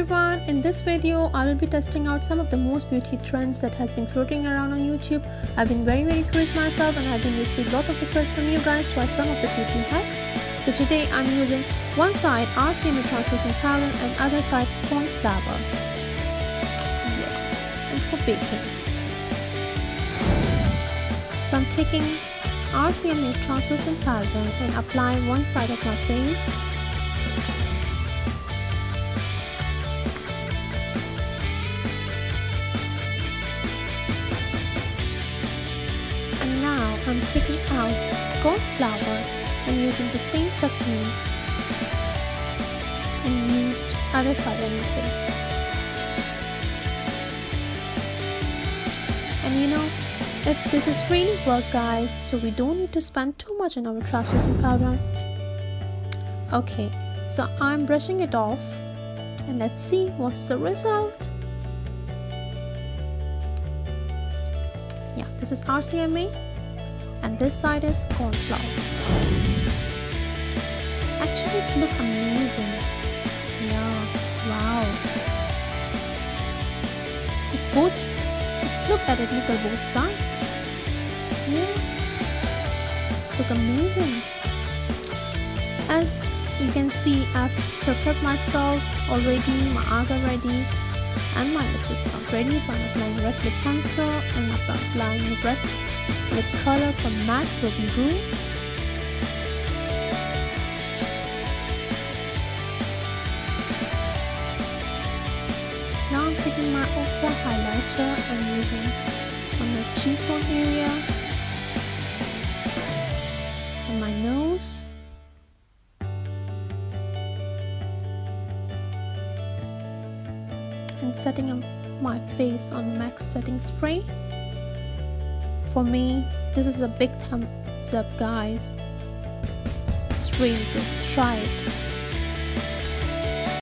everyone, in this video I will be testing out some of the most beauty trends that has been floating around on YouTube. I've been very curious myself and I've been received a lot of requests from you guys to try some of the beauty hacks. So today I'm using one side RCMA translucent powder and other side cornflour. Yes, and for baking. So I'm taking RCMA translucent powder and applying one side of my face. And now I'm taking out cornflour and using the same technique and used other side of my face. And you know, if this is really work guys, so we don't need to spend too much on our translucent powder. Okay, so I'm brushing it off and let's see what's the result. Yeah, this is RCMA and this side is cornflour. Actually it's look amazing. Yeah, wow. It's both. Let's look at it, look at both sides. Yeah, it's look amazing. As you can see, I've prepared myself already. My eyes are ready and my lips is not ready, so I'm applying red lip pencil and I'm applying red lip color from matte ruby blue. Now I'm taking my off-white highlighter and using on my cheekbone area, on my nose, and setting up my face on MAC setting spray. For me, this is a big thumbs up guys. It's really good. Try it.